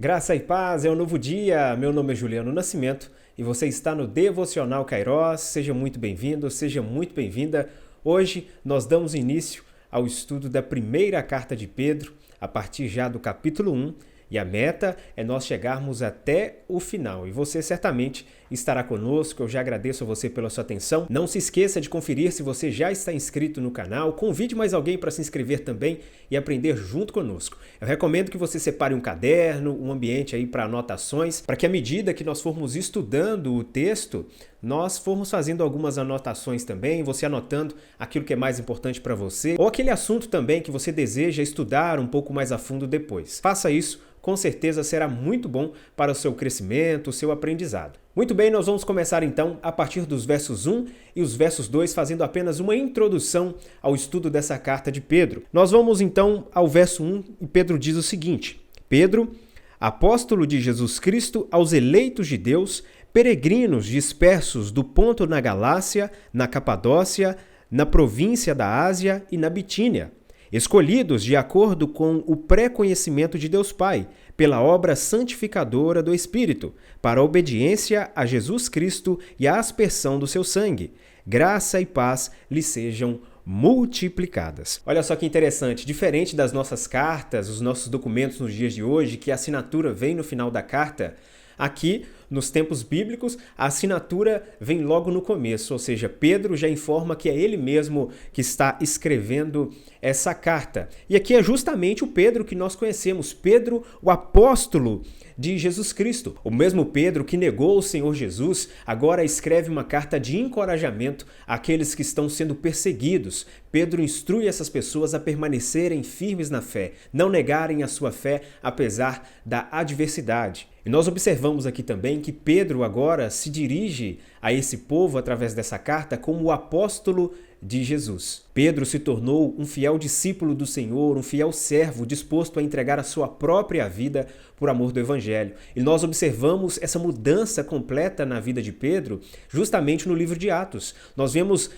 Graça e paz, é um novo dia. Meu nome é Juliano Nascimento e você está no Devocional Kairos. Seja muito bem-vindo, seja muito bem-vinda. Hoje nós damos início ao estudo da primeira carta de Pedro, a partir já do capítulo 1, e a meta é nós chegarmos até o final. E você certamente estará conosco. Eu já agradeço a você pela sua atenção. Não se esqueça de conferir se você já está inscrito no canal. Convide mais alguém para se inscrever também e aprender junto conosco. Eu recomendo que você separe um caderno, um ambiente aí para anotações, para que à medida que nós formos estudando o texto, nós formos fazendo algumas anotações também, você anotando aquilo que é mais importante para você, ou aquele assunto também que você deseja estudar um pouco mais a fundo depois. Faça isso, com certeza será muito bom para o seu crescimento, o seu aprendizado. Muito bem, nós vamos começar então a partir dos versos 1 e os versos 2, fazendo apenas uma introdução ao estudo dessa carta de Pedro. Nós vamos então ao verso 1 e Pedro diz o seguinte: Pedro, apóstolo de Jesus Cristo aos eleitos de Deus, peregrinos dispersos do Ponto na Galácia, na Capadócia, na província da Ásia e na Bitínia, escolhidos de acordo com o pré-conhecimento de Deus Pai, pela obra santificadora do Espírito, para a obediência a Jesus Cristo e a aspersão do seu sangue. Graça e paz lhe sejam multiplicadas. Olha só que interessante, diferente das nossas cartas, os nossos documentos nos dias de hoje, que a assinatura vem no final da carta, aqui, nos tempos bíblicos, a assinatura vem logo no começo, ou seja, Pedro já informa que é ele mesmo que está escrevendo essa carta. E aqui é justamente o Pedro que nós conhecemos, Pedro, o apóstolo de Jesus Cristo. O mesmo Pedro que negou o Senhor Jesus, agora escreve uma carta de encorajamento àqueles que estão sendo perseguidos. Pedro instrui essas pessoas a permanecerem firmes na fé, não negarem a sua fé apesar da adversidade. E nós observamos aqui também que Pedro agora se dirige a esse povo através dessa carta como o apóstolo de Jesus. Pedro se tornou um fiel discípulo do Senhor, um fiel servo disposto a entregar a sua própria vida por amor do Evangelho. E nós observamos essa mudança completa na vida de Pedro justamente no livro de Atos. Nós vemos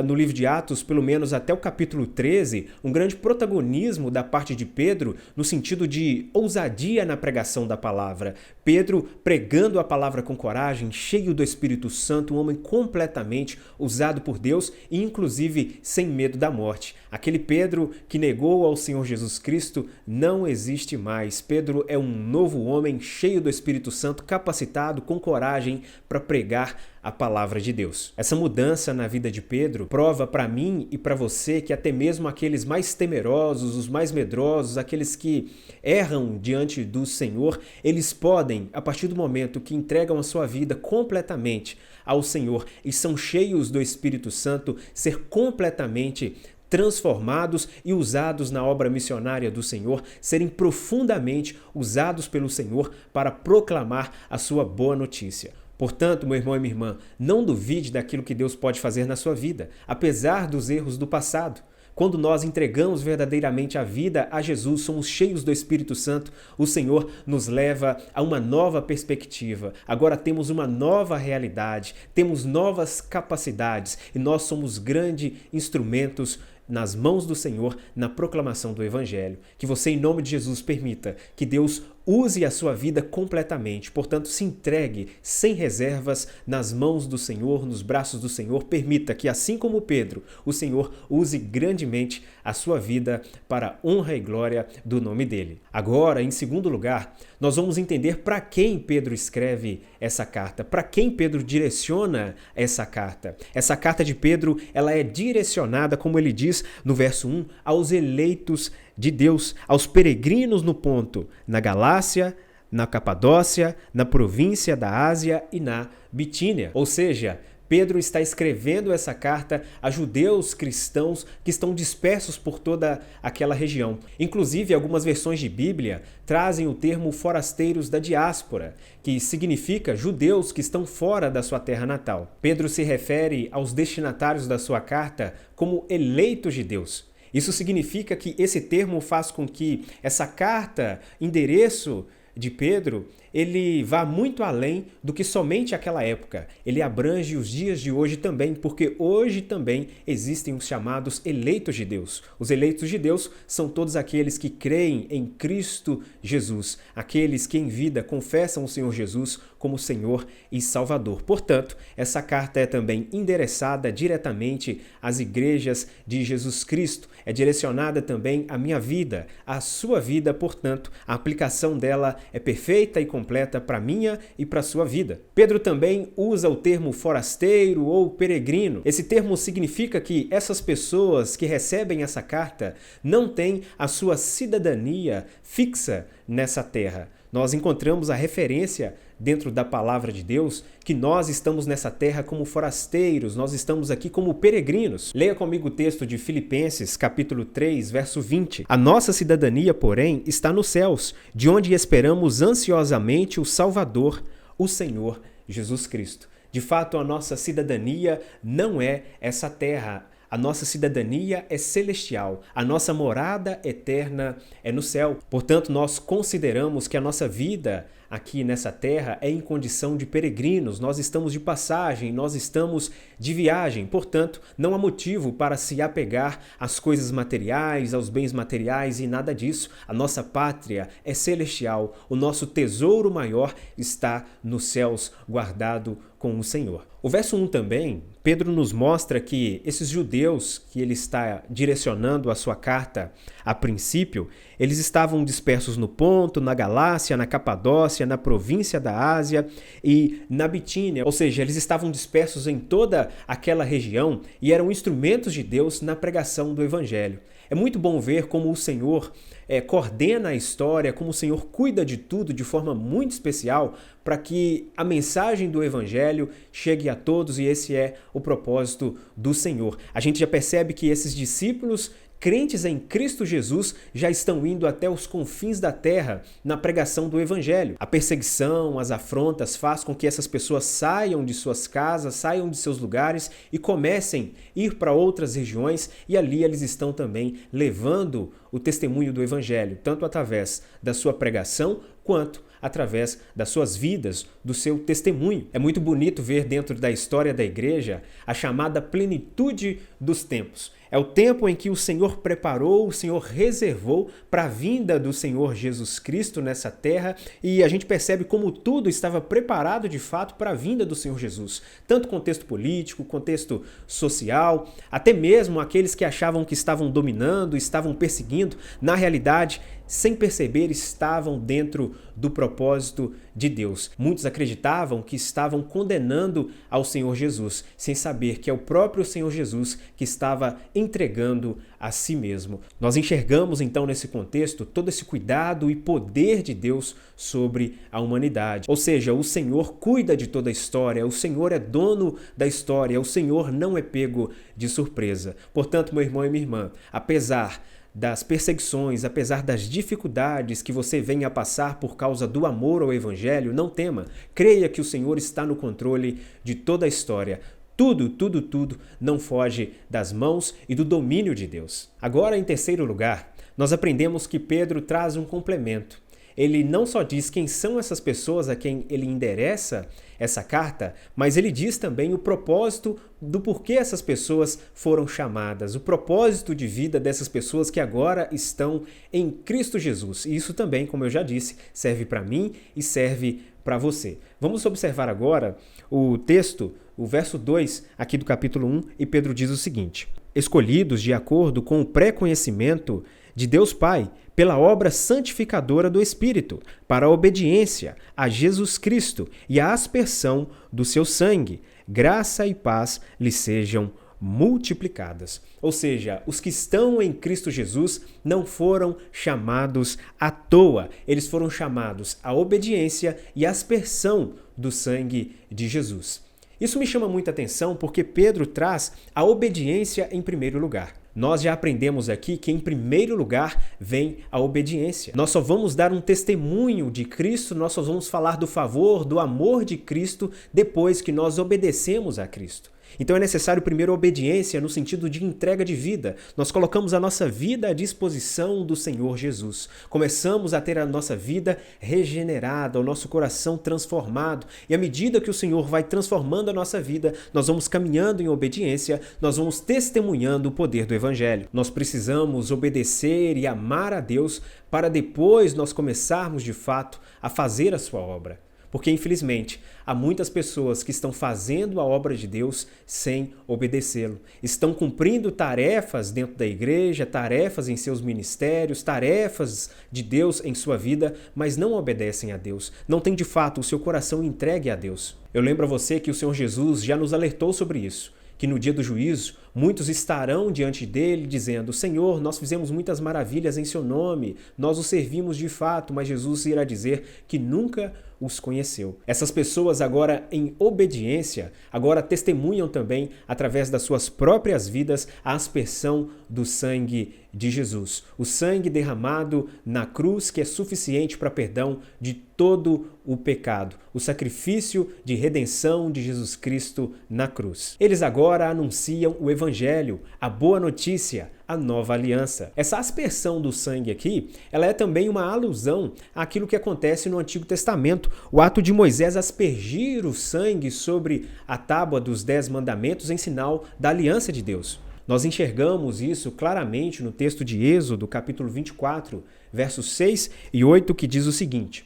no livro de Atos, pelo menos até o capítulo 13, um grande protagonismo da parte de Pedro no sentido de ousadia na pregação da palavra. Pedro pregando a palavra com coragem, cheio do Espírito Santo, um homem completamente usado por Deus e inclusive sem medo da morte. Aquele Pedro que negou ao Senhor Jesus Cristo não existe mais. Pedro é um novo homem cheio do Espírito Santo, capacitado, com coragem para pregar a palavra de Deus. Essa mudança na vida de Pedro prova para mim e para você que até mesmo aqueles mais temerosos, os mais medrosos, aqueles que erram diante do Senhor, eles podem, a partir do momento que entregam a sua vida completamente ao Senhor e são cheios do Espírito Santo, ser completamente transformados e usados na obra missionária do Senhor, serem profundamente usados pelo Senhor para proclamar a sua boa notícia. Portanto, meu irmão e minha irmã, não duvide daquilo que Deus pode fazer na sua vida, apesar dos erros do passado. Quando nós entregamos verdadeiramente a vida a Jesus, somos cheios do Espírito Santo, o Senhor nos leva a uma nova perspectiva. Agora temos uma nova realidade, temos novas capacidades e nós somos grandes instrumentos nas mãos do Senhor na proclamação do Evangelho. Que você, em nome de Jesus, permita que Deus use a sua vida completamente. Portanto, se entregue sem reservas nas mãos do Senhor, nos braços do Senhor. Permita que, assim como Pedro, o Senhor use grandemente a sua vida para a honra e glória do nome dele. Agora, em segundo lugar, nós vamos entender para quem Pedro escreve essa carta, para quem Pedro direciona essa carta. Essa carta de Pedro, ela é direcionada, como ele diz no verso 1, aos eleitos de Deus, aos peregrinos no Ponto, na Galácia, na Capadócia, na província da Ásia e na Bitínia. Ou seja, Pedro está escrevendo essa carta a judeus cristãos que estão dispersos por toda aquela região. Inclusive, algumas versões de Bíblia trazem o termo forasteiros da diáspora, que significa judeus que estão fora da sua terra natal. Pedro se refere aos destinatários da sua carta como eleitos de Deus. Isso significa que esse termo faz com que essa carta, endereço de Pedro, ele vai muito além do que somente aquela época. Ele abrange os dias de hoje também, porque hoje também existem os chamados eleitos de Deus. Os eleitos de Deus são todos aqueles que creem em Cristo Jesus, aqueles que em vida confessam o Senhor Jesus como Senhor e Salvador. Portanto, essa carta é também endereçada diretamente às igrejas de Jesus Cristo. É direcionada também à minha vida, à sua vida, portanto, a aplicação dela é perfeita e completa para a minha e para a sua vida. Pedro também usa o termo forasteiro ou peregrino. Esse termo significa que essas pessoas que recebem essa carta não têm a sua cidadania fixa nessa terra. Nós encontramos a referência dentro da palavra de Deus que nós estamos nessa terra como forasteiros, nós estamos aqui como peregrinos. Leia comigo o texto de Filipenses, capítulo 3, verso 20. A nossa cidadania, porém, está nos céus, de onde esperamos ansiosamente o Salvador, o Senhor Jesus Cristo. De fato, a nossa cidadania não é essa terra. A nossa cidadania é celestial, a nossa morada eterna é no céu. Portanto, nós consideramos que a nossa vida aqui nessa terra é em condição de peregrinos, nós estamos de passagem, nós estamos de viagem. Portanto, não há motivo para se apegar às coisas materiais, aos bens materiais e nada disso. A nossa pátria é celestial, o nosso tesouro maior está nos céus, guardado com o Senhor. O verso 1 também, Pedro nos mostra que esses judeus que ele está direcionando a sua carta a princípio, eles estavam dispersos no Ponto, na Galácia, na Capadócia, na província da Ásia e na Bitínia. Ou seja, eles estavam dispersos em toda aquela região e eram instrumentos de Deus na pregação do Evangelho. É muito bom ver como o Senhor coordena a história, como o Senhor cuida de tudo de forma muito especial para que a mensagem do Evangelho chegue a todos, e esse é o propósito do Senhor. A gente já percebe que esses discípulos crentes em Cristo Jesus já estão indo até os confins da terra na pregação do Evangelho. A perseguição, as afrontas faz com que essas pessoas saiam de suas casas, saiam de seus lugares e comecem a ir para outras regiões, e ali eles estão também levando o testemunho do Evangelho, tanto através da sua pregação quanto através das suas vidas, do seu testemunho. É muito bonito ver dentro da história da igreja a chamada plenitude dos tempos. É o tempo em que o Senhor preparou, o Senhor reservou para a vinda do Senhor Jesus Cristo nessa terra, e a gente percebe como tudo estava preparado de fato para a vinda do Senhor Jesus. Tanto contexto político, contexto social, até mesmo aqueles que achavam que estavam dominando, estavam perseguindo, na realidade, sem perceber, estavam dentro do propósito de Deus. Muitos acreditavam que estavam condenando ao Senhor Jesus, sem saber que é o próprio Senhor Jesus que estava entregando a si mesmo. Nós enxergamos então nesse contexto todo esse cuidado e poder de Deus sobre a humanidade. Ou seja, o Senhor cuida de toda a história, o Senhor é dono da história, o Senhor não é pego de surpresa. Portanto, meu irmão e minha irmã, apesar das perseguições, apesar das dificuldades que você venha a passar por causa do amor ao Evangelho, não tema. Creia que o Senhor está no controle de toda a história. Tudo não foge das mãos e do domínio de Deus. Agora, em terceiro lugar, nós aprendemos que Pedro traz um complemento. Ele não só diz quem são essas pessoas a quem ele endereça essa carta, mas ele diz também o propósito do porquê essas pessoas foram chamadas, o propósito de vida dessas pessoas que agora estão em Cristo Jesus. E isso também, como eu já disse, serve para mim e serve para você. Vamos observar agora o texto, o verso 2 aqui do capítulo 1, e Pedro diz o seguinte: escolhidos de acordo com o pré-conhecimento de Deus Pai, pela obra santificadora do Espírito, para a obediência a Jesus Cristo e a aspersão do seu sangue, graça e paz lhes sejam multiplicadas. Ou seja, os que estão em Cristo Jesus não foram chamados à toa, eles foram chamados à obediência e à aspersão do sangue de Jesus. Isso me chama muita atenção porque Pedro traz a obediência em primeiro lugar. Nós já aprendemos aqui que em primeiro lugar vem a obediência. Nós só vamos dar um testemunho de Cristo, nós só vamos falar do favor, do amor de Cristo depois que nós obedecemos a Cristo. Então é necessário primeiro obediência no sentido de entrega de vida. Nós colocamos a nossa vida à disposição do Senhor Jesus. Começamos a ter a nossa vida regenerada, o nosso coração transformado. E à medida que o Senhor vai transformando a nossa vida, nós vamos caminhando em obediência, nós vamos testemunhando o poder do Evangelho. Nós precisamos obedecer e amar a Deus para depois nós começarmos de fato a fazer a sua obra. Porque, infelizmente, há muitas pessoas que estão fazendo a obra de Deus sem obedecê-lo. Estão cumprindo tarefas dentro da igreja, tarefas em seus ministérios, tarefas de Deus em sua vida, mas não obedecem a Deus. Não têm, de fato, o seu coração entregue a Deus. Eu lembro a você que o Senhor Jesus já nos alertou sobre isso, que no dia do juízo, muitos estarão diante dele dizendo: Senhor, nós fizemos muitas maravilhas em seu nome, nós o servimos de fato, mas Jesus irá dizer que nunca os conheceu. Essas pessoas agora em obediência, agora testemunham também, através das suas próprias vidas, a aspersão do sangue de Jesus. O sangue derramado na cruz que é suficiente para perdão de todo o pecado. O sacrifício de redenção de Jesus Cristo na cruz. Eles agora anunciam o Evangelho, a boa notícia, a nova aliança. Essa aspersão do sangue aqui, ela é também uma alusão àquilo que acontece no Antigo Testamento, o ato de Moisés aspergir o sangue sobre a tábua dos 10 mandamentos em sinal da aliança de Deus. Nós enxergamos isso claramente no texto de Êxodo, capítulo 24, versos 6 e 8, que diz o seguinte: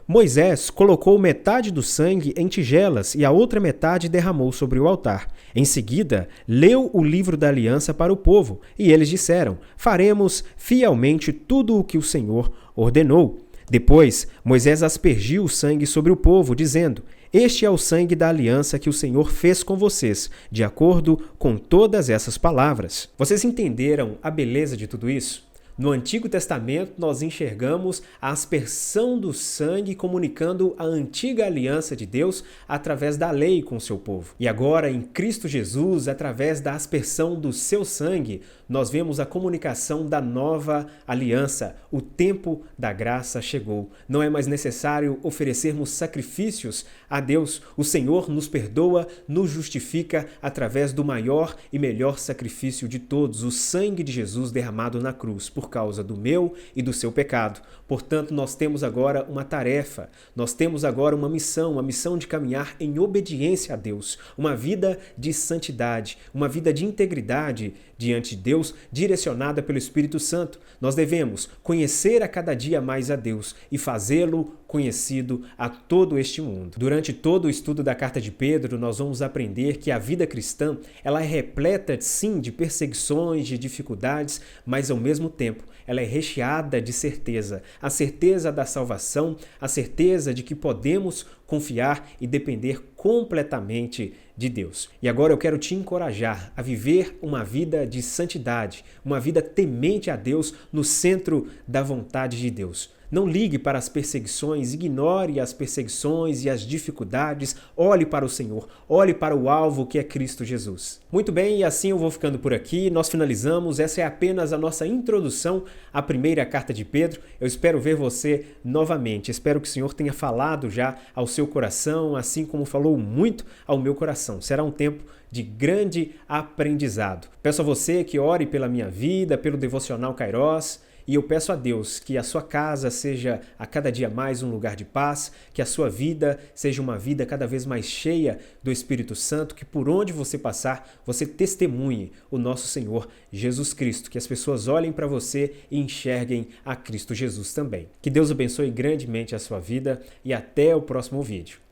Moisés colocou metade do sangue em tigelas e a outra metade derramou sobre o altar. Em seguida, leu o livro da aliança para o povo, e eles disseram: Faremos fielmente tudo o que o Senhor ordenou. Depois, Moisés aspergiu o sangue sobre o povo, dizendo: Este é o sangue da aliança que o Senhor fez com vocês, de acordo com todas essas palavras. Vocês entenderam a beleza de tudo isso? No Antigo Testamento, nós enxergamos a aspersão do sangue comunicando a antiga aliança de Deus através da lei com o seu povo. E agora, em Cristo Jesus, através da aspersão do seu sangue, nós vemos a comunicação da nova aliança. O tempo da graça chegou. Não é mais necessário oferecermos sacrifícios a Deus. O Senhor nos perdoa, nos justifica através do maior e melhor sacrifício de todos, o sangue de Jesus derramado na cruz, por causa do meu e do seu pecado. Portanto, nós temos agora uma tarefa, nós temos agora uma missão de caminhar em obediência a Deus, uma vida de santidade, uma vida de integridade diante de Deus, direcionada pelo Espírito Santo. Nós devemos conhecer a cada dia mais a Deus e fazê-lo conhecido a todo este mundo. Durante todo o estudo da carta de Pedro, nós vamos aprender que a vida cristã, ela é repleta, sim, de perseguições, de dificuldades, mas ao mesmo tempo, ela é recheada de certeza. A certeza da salvação, a certeza de que podemos confiar e depender completamente de Deus. E agora eu quero te encorajar a viver uma vida de santidade, uma vida temente a Deus no centro da vontade de Deus. Não ligue para as perseguições, ignore as perseguições e as dificuldades, olhe para o Senhor, olhe para o alvo que é Cristo Jesus. Muito bem, e assim eu vou ficando por aqui, nós finalizamos, essa é apenas a nossa introdução à primeira carta de Pedro. Eu espero ver você novamente, espero que o Senhor tenha falado já ao seu coração, assim como falou muito ao meu coração. Será um tempo de grande aprendizado. Peço a você que ore pela minha vida, pelo Devocional Kairos, e eu peço a Deus que a sua casa seja a cada dia mais um lugar de paz, que a sua vida seja uma vida cada vez mais cheia do Espírito Santo, que por onde você passar, você testemunhe o nosso Senhor Jesus Cristo, que as pessoas olhem para você e enxerguem a Cristo Jesus também. Que Deus abençoe grandemente a sua vida e até o próximo vídeo.